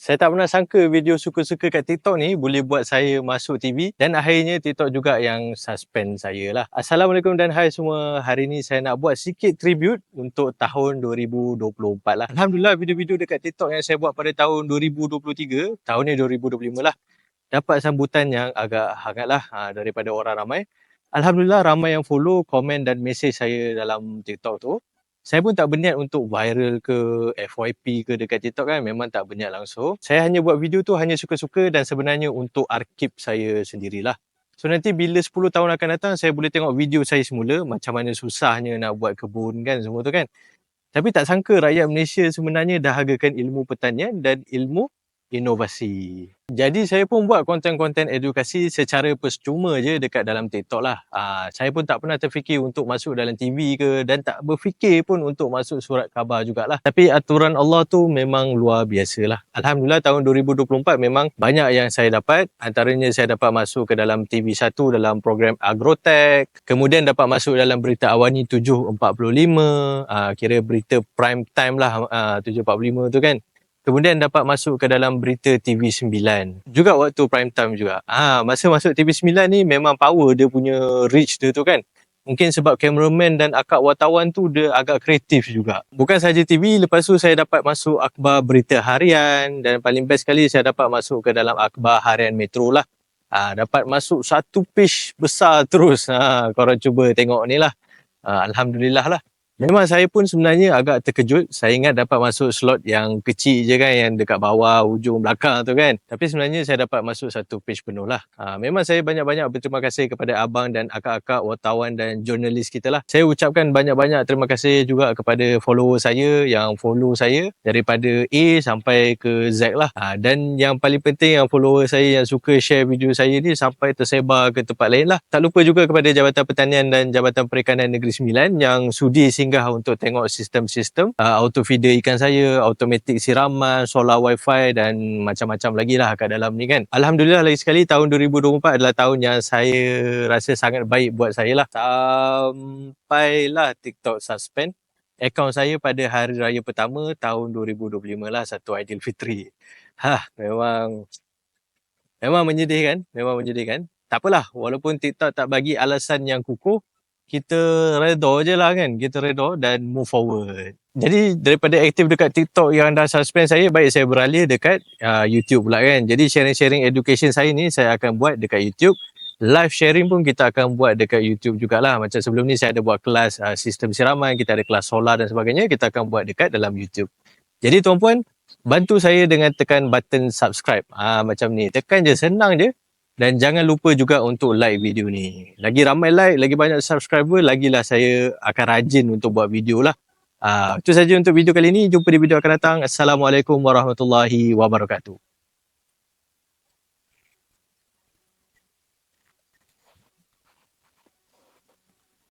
Saya tak pernah sangka video suka-suka kat TikTok ni boleh buat saya masuk TV dan akhirnya TikTok juga yang suspend saya lah. Assalamualaikum dan hai semua. Hari ni saya nak buat sikit tribute untuk tahun 2024 lah. Alhamdulillah video-video dekat TikTok yang saya buat pada tahun 2023, tahun ni 2025 lah, dapat sambutan yang agak hangat lah daripada orang ramai. Alhamdulillah ramai yang follow, komen dan mesej saya dalam TikTok tu. Saya pun tak berniat untuk viral ke FYP ke dekat TikTok kan, memang tak berniat langsung. Saya hanya buat video tu hanya suka-suka dan sebenarnya untuk arsip saya sendirilah. So nanti bila 10 tahun akan datang, saya boleh tengok video saya semula, macam mana susahnya nak buat kebun kan, semua tu kan. Tapi tak sangka rakyat Malaysia sebenarnya dahagakan ilmu pertanian dan ilmu inovasi. Jadi saya pun buat konten-konten edukasi secara percuma je dekat dalam TikTok lah. Saya pun tak pernah terfikir untuk masuk dalam TV ke dan tak berfikir pun untuk masuk surat khabar jugalah. Tapi aturan Allah tu memang luar biasa lah. Alhamdulillah tahun 2024 memang banyak yang saya dapat. Antaranya saya dapat masuk ke dalam TV1 dalam program Agrotech. Kemudian dapat masuk dalam berita Awani 7.45. Kira berita prime time lah 7.45 tu kan. Kemudian dapat masuk ke dalam berita TV9. Juga waktu prime time juga. Masa masuk TV9 ni memang power dia punya reach dia tu kan. Mungkin sebab cameraman dan akak wartawan tu dia agak kreatif juga. Bukan saja TV, lepas tu saya dapat masuk akhbar berita harian. Dan paling best sekali saya dapat masuk ke dalam akhbar harian Metro lah. Dapat masuk satu page besar terus. Korang cuba tengok ni lah. Alhamdulillah lah. Memang saya pun sebenarnya agak terkejut. Saya ingat dapat masuk slot yang kecil je kan, yang dekat bawah, ujung belakang tu kan. Tapi sebenarnya saya dapat masuk satu page penuh lah. Memang saya banyak-banyak berterima kasih kepada abang dan akak-akak wartawan dan jurnalis kita lah. Saya ucapkan banyak-banyak terima kasih juga kepada follower saya yang follow saya daripada A sampai ke Z lah. Dan yang paling penting yang follower saya yang suka share video saya ni sampai tersebar ke tempat lain lah. Tak lupa juga kepada Jabatan Pertanian dan Jabatan Perikanan Negeri Sembilan yang sudi untuk tengok sistem-sistem auto feeder ikan saya, automatik siraman, solar wifi dan macam-macam lagi lah kat dalam ni kan. Alhamdulillah lagi sekali tahun 2024 adalah tahun yang saya rasa sangat baik buat saya lah. Sampailah TikTok suspend akaun saya pada hari raya pertama tahun 2025 lah, satu Aidilfitri. Memang menyedihkan, Tak apalah, walaupun TikTok tak bagi alasan yang kukuh, kita reda je lah kan, kita reda dan move forward. Jadi daripada aktif dekat TikTok yang dah suspend saya, baik saya beralih dekat YouTube pula kan. Jadi sharing-sharing education saya ni saya akan buat dekat YouTube. Live sharing pun kita akan buat dekat YouTube jugalah. Macam sebelum ni saya ada buat kelas sistem siraman, kita ada kelas solar dan sebagainya, kita akan buat dekat dalam YouTube. Jadi tuan-puan, bantu saya dengan tekan button subscribe. Macam ni, tekan je, senang je. Dan jangan lupa juga untuk like video ni. Lagi ramai like, lagi banyak subscriber, lagilah saya akan rajin untuk buat video lah. Itu saja untuk video kali ni. Jumpa di video akan datang. Assalamualaikum warahmatullahi wabarakatuh.